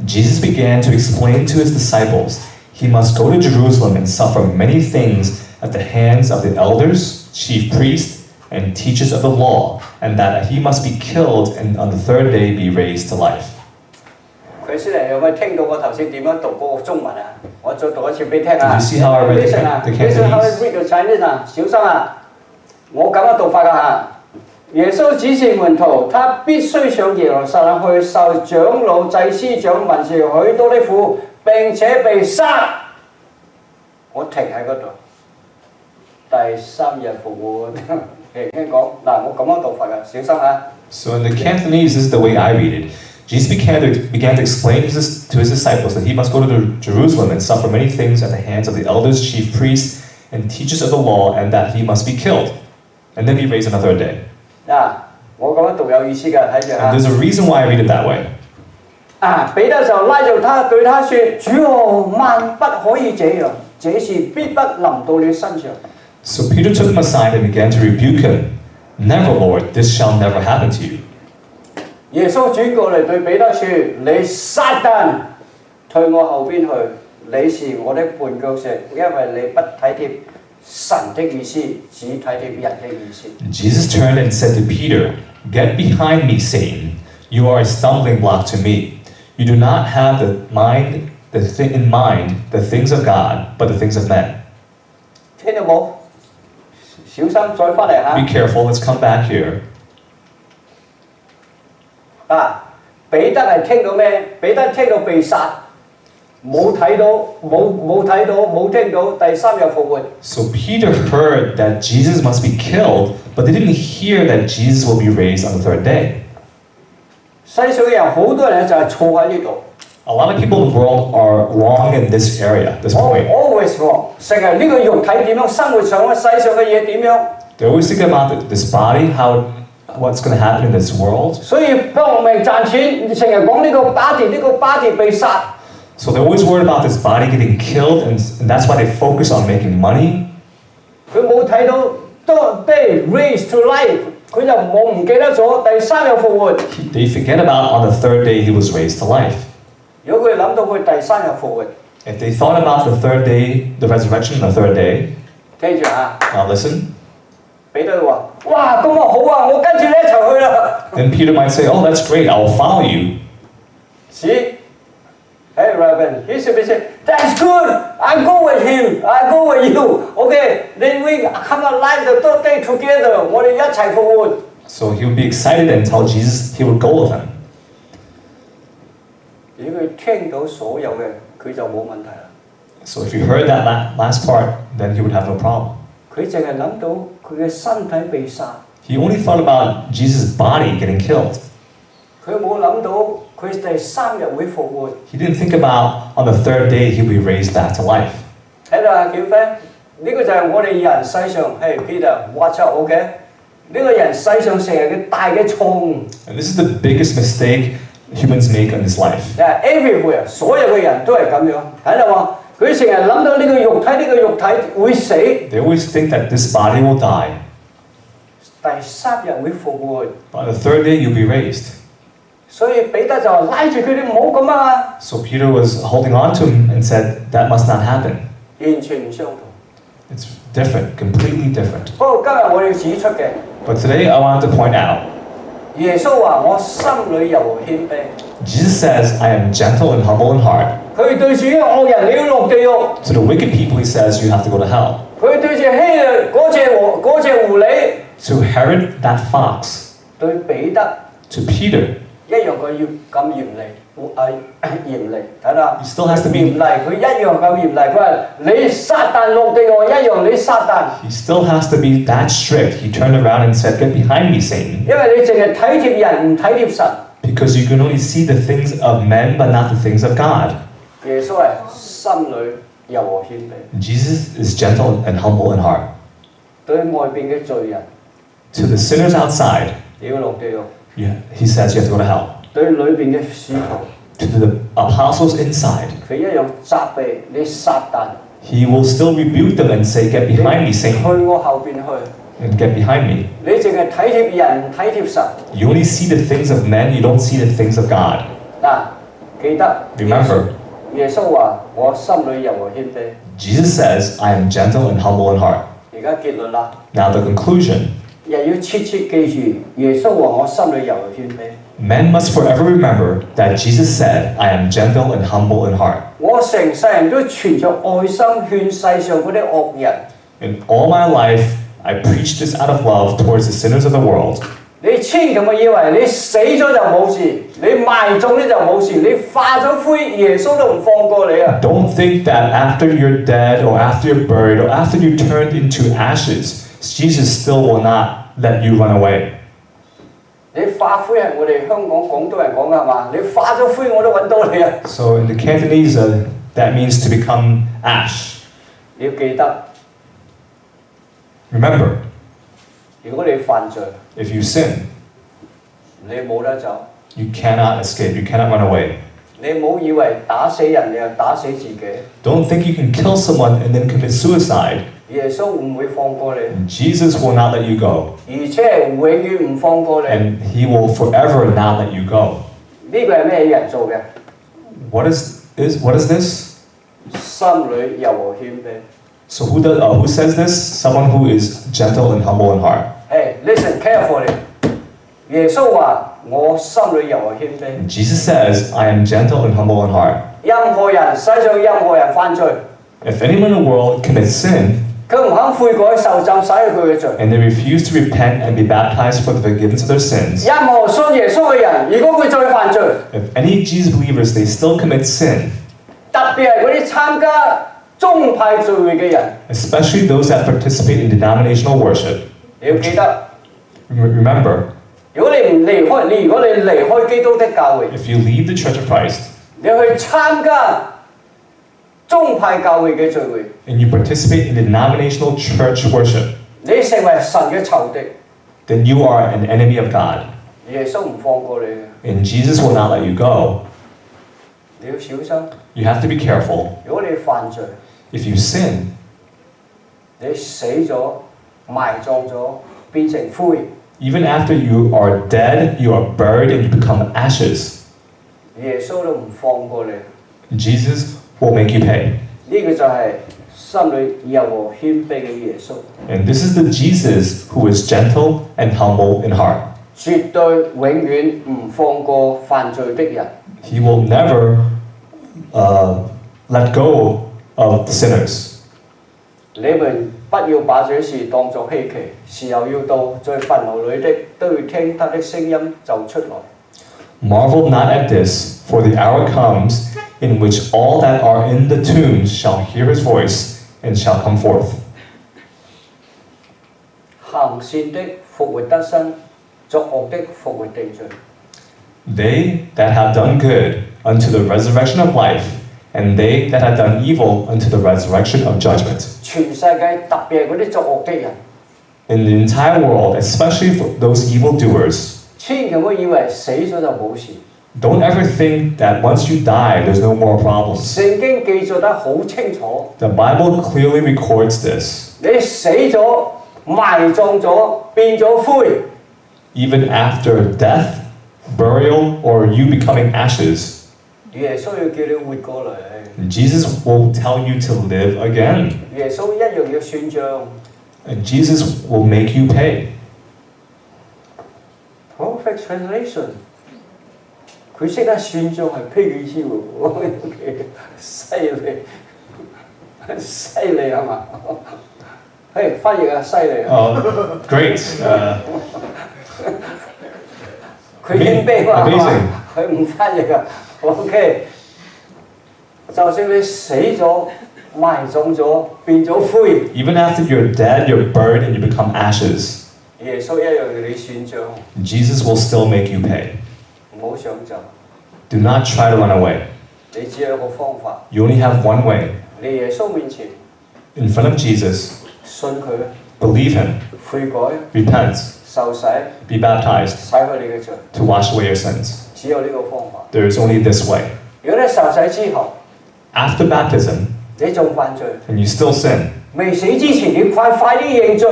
Speaker 2: Jesus began to explain to his disciples he must go to Jerusalem and suffer many things at the hands of the elders, chief priests, and teachers of the law, and that he must be killed and on the third day be raised to life.
Speaker 1: 佢先嚟有冇聽到我頭先點樣讀嗰個中文啊？我再讀一次俾你聽啊
Speaker 2: Did you see how I read the！Listen
Speaker 1: 啊
Speaker 2: Cantonese?
Speaker 1: ，Listen how I read the Chinese 啊，小心啊！我咁樣讀法㗎嚇。耶穌指示門徒，他必須上耶路撒冷去受長老、祭司長、文士許多的苦，並且被殺。我停喺嗰度，第3日復活。輕輕講嗱，我咁樣讀法㗎，小心啊！
Speaker 2: So in the Cantonese, this is the way I read it. Jesus began to explain to his disciples that he must go to Jerusalem and suffer many things at the hands of the elders, chief priests, and teachers of the law, and that he must be killed, and then be raised on the third day.
Speaker 1: 嗱，我咁樣讀有意思㗎，睇住
Speaker 2: And
Speaker 1: 嚇。
Speaker 2: there's a reason why I read it that way.
Speaker 1: 彼得就拉着他，對他說：主啊，萬不可以這樣，這事必不臨到你身上。
Speaker 2: So Peter took him aside and began to rebuke him. Never, Lord, this shall never happen to you.
Speaker 1: 耶穌轉過嚟對彼得說：你撒旦，退我後邊去！你是我的絆腳石，因為你不體貼神的意思，只體貼人的意思。
Speaker 2: Jesus turned and said to Peter, get behind me, Satan. You are a stumbling block to me. You do not have in mind the things of God, but the things of men.
Speaker 1: 聽到冇？小心再翻嚟嚇。
Speaker 2: Be careful, let's come back here.
Speaker 1: 彼得係聽到咩？彼得聽到被殺，冇睇到，冇聽到第3日復活。
Speaker 2: So Peter heard that Jesus must be killed, but they didn't hear that Jesus will be raised on the third day.
Speaker 1: 世上嘅人好多人就係錯喺呢度
Speaker 2: A lot of people in the world are wrong in this area, this point.
Speaker 1: ，always wrong。成日呢個肉體點樣，生活上嘅世上嘅嘢點樣，
Speaker 2: They always think about this body, what's going to happen in this world.
Speaker 1: 所以搏命賺錢，成日講呢個 body 被殺。
Speaker 2: So they're always worried about this body getting killed, and that's why they focus on making money.
Speaker 1: 佢冇睇到當 day raised to life，佢就唔記得咗第三日復活。
Speaker 2: They forget about on the third day he was raised to life.
Speaker 1: 如果佢諗到佢第三日復活，
Speaker 2: If they thought about the third day, the resurrection on the third day,
Speaker 1: 記住啊，
Speaker 2: now listen,
Speaker 1: 彼得話：哇，咁啊好啊，我跟住你一齊去啦。
Speaker 2: then Peter might say, oh, that's great, I will follow you.
Speaker 1: See? Hey, Robin, he should be saying, that's good. I go with him. I go with you. Okay, then we come alive the third day together. 我哋一齊復活。
Speaker 2: So he would be excited and tell Jesus he would go with him.
Speaker 1: 如果佢聽到所有嘅，佢就冇問題啦。
Speaker 2: So if you heard that last part, then he would have no problem.
Speaker 1: 佢淨係諗到佢嘅身體被殺，
Speaker 2: He only thought about Jesus' body getting killed.
Speaker 1: 佢冇諗到佢第三日會復活。
Speaker 2: He didn't think about on the third day he'll be raised back to life.
Speaker 1: 睇到啊，曉飛，呢個就係我哋人世上，係 Peter，watch out，OK？呢個人世上成日嘅大嘅錯誤。
Speaker 2: And this is the biggest mistake humans make in this life.
Speaker 1: Everywhere， 所有嘅人都係咁樣，睇到嘛？佢成日諗到呢個肉體會死，
Speaker 2: They always think that this body will die,
Speaker 1: 第三日會復活。
Speaker 2: but on the third day you'll be raised.
Speaker 1: 所以彼得就話拉住佢哋唔好咁啊，
Speaker 2: So Peter was holding on to him and said, that must not happen.
Speaker 1: 完全唔相同。
Speaker 2: It's different, completely different.
Speaker 1: 不過今日我哋要指出嘅，
Speaker 2: But today I wanted to point out,
Speaker 1: 耶穌話：我心裏柔謙卑。
Speaker 2: Jesus says, I am gentle and humble in heart.
Speaker 1: 佢對住啲惡人，你要落地獄；
Speaker 2: To the wicked people he says, you have to go to hell.
Speaker 1: 佢對住希律嗰隻狐狸，
Speaker 2: To Herod, that fox.
Speaker 1: 對彼得
Speaker 2: To Peter,
Speaker 1: 一樣佢要咁嚴厲，睇啦。
Speaker 2: he still has to be
Speaker 1: 嚴厲，佢一樣咁嚴厲。佢話：你撒旦落地獄一樣，你撒旦。
Speaker 2: He still has to be that strict. He turned around and said, get behind me, Satan.
Speaker 1: 因為你淨係體貼人，唔體貼神。
Speaker 2: Because you can only see the things of men, but not the things of God.
Speaker 1: 耶穌係心裏柔和謙卑，
Speaker 2: Jesus is gentle and humble in heart.
Speaker 1: 對外邊嘅罪人，
Speaker 2: To the sinners outside,
Speaker 1: 你要落地獄；
Speaker 2: he says you have to go to hell.
Speaker 1: 對裏邊嘅使徒，
Speaker 2: To the apostles inside,
Speaker 1: 佢一樣責備你撒旦，
Speaker 2: he will still rebuke them and say, get behind me,
Speaker 1: 去
Speaker 2: Satan,
Speaker 1: 我後邊去。
Speaker 2: and get behind me.
Speaker 1: 你淨係體貼人，唔體貼神。
Speaker 2: You only see the things of men, you don't see the things of God.
Speaker 1: 嗱，記得
Speaker 2: Remember,
Speaker 1: 耶穌話：我心裏柔和謙卑。
Speaker 2: Jesus says, I am gentle and humble in heart.
Speaker 1: 而家結論啦，
Speaker 2: Now the conclusion,
Speaker 1: 又要切切記住，耶穌話：我心裏柔和謙卑。
Speaker 2: men must forever remember that Jesus said, I am gentle and humble in heart.
Speaker 1: 我成世人都存着愛心勸世上嗰啲惡人。
Speaker 2: In all my life, I preach this out of love towards the sinners of the world.
Speaker 1: 你千祈唔好以為你死咗就冇事，你埋葬咧就冇事，你化咗灰，耶穌都唔放過你啊！
Speaker 2: Don't think that after you're dead or after you're buried or after you turned into ashes, Jesus still will not let you run away.
Speaker 1: 你化灰係我哋香港廣東人講㗎係嘛？你化咗灰我都揾到你啊！
Speaker 2: So in the Cantonese, that means to become ash.
Speaker 1: 你要記得，
Speaker 2: Remember,
Speaker 1: 如果你犯罪，
Speaker 2: if you sin,
Speaker 1: 你冇得走。
Speaker 2: you cannot escape, you cannot run away.
Speaker 1: 你唔好以為打死人你又打死自己，
Speaker 2: Don't think you can kill someone and then commit suicide.
Speaker 1: 耶穌唔會放過你，
Speaker 2: Jesus will not let you go,
Speaker 1: 而且係永遠唔放過你。
Speaker 2: and he will forever not let you go.
Speaker 1: 呢個係咩人做嘅？
Speaker 2: What is this?
Speaker 1: 心裏柔和謙卑。
Speaker 2: So who says this? Someone who is gentle and humble in heart.
Speaker 1: Hey, listen carefully. 耶穌話：我心裏柔和謙卑。
Speaker 2: Jesus says, I am gentle and humble in heart.
Speaker 1: 任何人，世上任何人犯罪，
Speaker 2: If anyone in the world commits sin
Speaker 1: 佢唔肯悔改受浸洗去佢嘅罪。
Speaker 2: and they refuse to repent and be baptized for the forgiveness of their sins,
Speaker 1: 任何信耶穌嘅人，如果佢再犯罪，
Speaker 2: if any Jesus believers, they still commit sin,
Speaker 1: 特別係嗰啲參加宗派聚會嘅人，
Speaker 2: especially those that participate in denominational worship,
Speaker 1: 你要記得，
Speaker 2: remember,
Speaker 1: 如果你唔離開，如果你離開基督的教會，
Speaker 2: If you leave the Church of Christ
Speaker 1: 你去參加宗派教會嘅聚會，
Speaker 2: and you participate in denominational church worship,
Speaker 1: 你成為神嘅仇敵，
Speaker 2: then you are an enemy of God.
Speaker 1: 耶穌唔放過你嘅，
Speaker 2: And Jesus will not let you go.
Speaker 1: 你要小心。
Speaker 2: You have to be careful.
Speaker 1: 如果你犯罪，
Speaker 2: If you sin,
Speaker 1: 你死咗、埋葬咗，變成灰，
Speaker 2: even after you are dead, you are buried and you become ashes,
Speaker 1: 耶穌都唔放過你。
Speaker 2: Jesus will make you pay.
Speaker 1: 呢個就係心裏柔和謙卑嘅耶穌，
Speaker 2: And this is the Jesus who is gentle and humble in heart.
Speaker 1: 絕對永遠唔放過犯罪的人。
Speaker 2: He will never let go of sinners.
Speaker 1: 你們不要把這事當作稀奇，時候要到，在墳墓裏的都要聽他的聲音就出來。
Speaker 2: Marvel not at this, for the hour comes in which all that are in the tombs shall hear his voice and shall come forth.
Speaker 1: 行善的復活得生，作惡的復活定罪。
Speaker 2: They that have done good unto the resurrection of life, and they that have done evil unto the resurrection of judgment.
Speaker 1: 全世界特別係嗰啲作惡的人，
Speaker 2: In the entire world, especially for those evildoers,
Speaker 1: 千祈唔好以為死咗就冇事。
Speaker 2: don't ever think that once you die, there's no more problems.
Speaker 1: 聖經記載得好清楚，
Speaker 2: The Bible clearly records this.
Speaker 1: 你死咗、埋葬咗、變咗灰，
Speaker 2: Even after death, burial, or you becoming ashes,
Speaker 1: 耶穌要叫你活過嚟，
Speaker 2: Jesus will tell you to live again.
Speaker 1: 耶穌一樣要算賬。
Speaker 2: And Jesus will make you pay.
Speaker 1: Perfect translation，佢識得算賬係披幾超喎，犀利，犀利係嘛？係翻譯啊，犀利啊！
Speaker 2: Great.
Speaker 1: 佢謙卑嘛，
Speaker 2: Amazing.
Speaker 1: 佢唔翻譯啊。OK，就算你死咗、埋葬咗、變咗灰，
Speaker 2: Even after you're dead, you're buried, and you become ashes,
Speaker 1: 耶穌一樣要你算賬，
Speaker 2: Jesus will still make you pay.
Speaker 1: 唔好想走。
Speaker 2: Do not try to run away.
Speaker 1: 你只有一個方法，
Speaker 2: You only have one way.
Speaker 1: 你耶穌面前
Speaker 2: In front of Jesus,
Speaker 1: 信佢，
Speaker 2: believe him,
Speaker 1: 悔改、
Speaker 2: repent,
Speaker 1: 受洗，
Speaker 2: be baptized
Speaker 1: 洗去你嘅罪，
Speaker 2: to wash away your sins.
Speaker 1: 只有呢個方法。
Speaker 2: There is only this way.
Speaker 1: 如果你受洗之後，
Speaker 2: After baptism,
Speaker 1: 你仲犯罪，
Speaker 2: and you still sin,
Speaker 1: 未死之前你快啲認罪。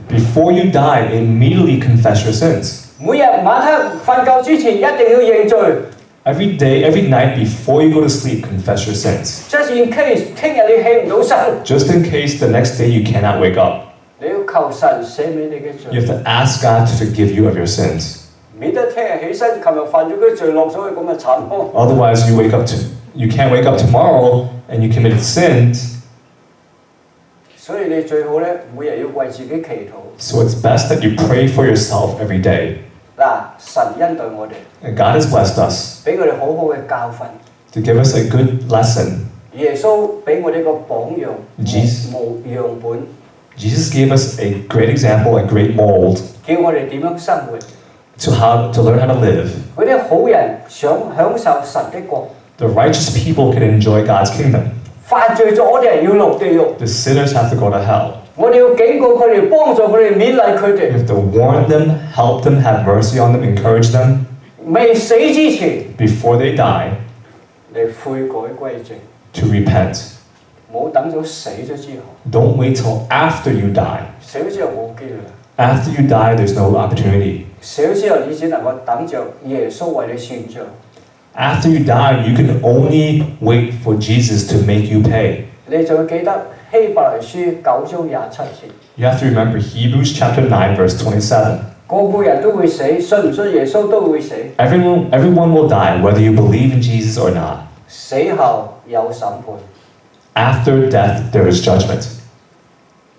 Speaker 2: before you die, immediately confess your sins.
Speaker 1: 每日晚黑瞓覺之前一定要認罪
Speaker 2: Every day, every night, before you go to sleep, confess your sins.
Speaker 1: ，just in case 聽日你起唔到身，
Speaker 2: Just in case the next day you cannot wake up.
Speaker 1: 你要求神赦免你嘅
Speaker 2: You
Speaker 1: 罪，
Speaker 2: have to ask God to forgive you of your sins.
Speaker 1: 免得聽日起身，琴日犯咗嗰啲罪落咗去咁嘅慘咯。
Speaker 2: Otherwise, you can't wake up tomorrow and you committed sins.
Speaker 1: 所以你最好咧，每日要為自己祈禱。
Speaker 2: So it's best that you pray for yourself every day.
Speaker 1: 嗱，神恩待我哋，
Speaker 2: And God has blessed us
Speaker 1: 俾我哋好好嘅教訓。
Speaker 2: to give us a good lesson.
Speaker 1: 耶穌俾我哋個榜樣，
Speaker 2: Jesus
Speaker 1: 模樣本，
Speaker 2: Jesus gave us a great example, a great mold
Speaker 1: 叫我哋點樣生活。
Speaker 2: to learn how to live.
Speaker 1: 嗰啲好人想享受神的國，
Speaker 2: The righteous people can enjoy God's kingdom.
Speaker 1: 犯罪咗我哋人要落地獄。
Speaker 2: The sinners have to go to hell.
Speaker 1: 我哋要警告佢哋，幫助佢哋，勉勵佢
Speaker 2: You
Speaker 1: 哋。
Speaker 2: have to warn them, help them, have mercy on them, encourage them
Speaker 1: 未死之前，
Speaker 2: before they die
Speaker 1: 你悔改歸正，
Speaker 2: to repent.
Speaker 1: 冇等咗死咗之後，
Speaker 2: Don't wait till after you die.
Speaker 1: 死咗之後冇機會啦。
Speaker 2: After you die, there's no opportunity.
Speaker 1: 死咗之後，你只能夠等着耶穌為你算賬。
Speaker 2: After you die, you can only wait for Jesus to make you pay.
Speaker 1: 你就要記得希伯來書9章27節，
Speaker 2: You have to remember Hebrews chapter 9, verse 27.
Speaker 1: 個個人都會死，信唔信耶穌都會死。
Speaker 2: Everyone will die, whether you believe in Jesus or not.
Speaker 1: 死後有審判，
Speaker 2: After death, there is judgment.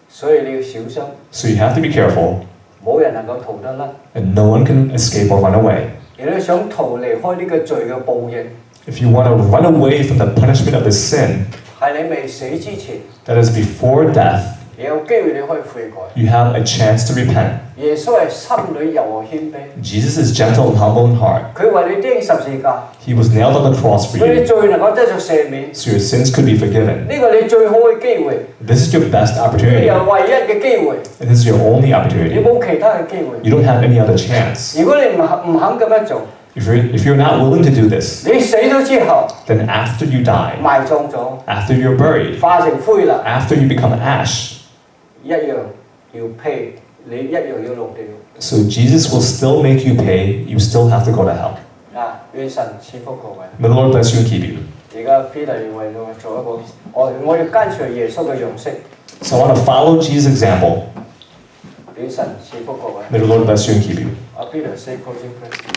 Speaker 1: 所以你要小心，
Speaker 2: So you have to be careful,
Speaker 1: 冇人能夠逃得甩。
Speaker 2: and no one can escape or run away.
Speaker 1: 如果你想逃離開呢個罪嘅報應，
Speaker 2: If you want to run away from the punishment of the sin
Speaker 1: 係你未死之前，
Speaker 2: that is before death,
Speaker 1: 你有機會你可以悔改。
Speaker 2: You have a chance to repent.
Speaker 1: 耶穌係心裏柔和謙卑，
Speaker 2: Jesus is gentle and humble in heart.
Speaker 1: 佢為你釘十字架，
Speaker 2: He was nailed on the cross for
Speaker 1: 佢你
Speaker 2: you,
Speaker 1: 罪能夠得着赦免，
Speaker 2: so your sins could be forgiven.
Speaker 1: 呢個你最好嘅機會，
Speaker 2: This is your best
Speaker 1: 呢
Speaker 2: opportunity,
Speaker 1: 係唯一嘅機會，
Speaker 2: and this is your only
Speaker 1: 你
Speaker 2: opportunity.
Speaker 1: 冇其他嘅機會。
Speaker 2: You don't have any other chance.
Speaker 1: 如果你唔肯咁樣做，
Speaker 2: If you're not willing to do this,
Speaker 1: 你死咗之後
Speaker 2: then after you die,
Speaker 1: 埋葬咗，
Speaker 2: after you're buried,
Speaker 1: 化成灰啦，
Speaker 2: after you become ash,
Speaker 1: 一樣要 pay， 你一樣要落地獄。
Speaker 2: so Jesus will still make you pay. You still have to go to hell.
Speaker 1: 啊，願神賜福各位。
Speaker 2: May the Lord bless you and keep you.
Speaker 1: 而家 Peter 為我做一個，我要跟隨耶穌嘅樣式，
Speaker 2: So I want to follow Jesus' example.
Speaker 1: 願神賜福各位。
Speaker 2: May the Lord bless you and keep you.
Speaker 1: 阿 Peter say closing prayer。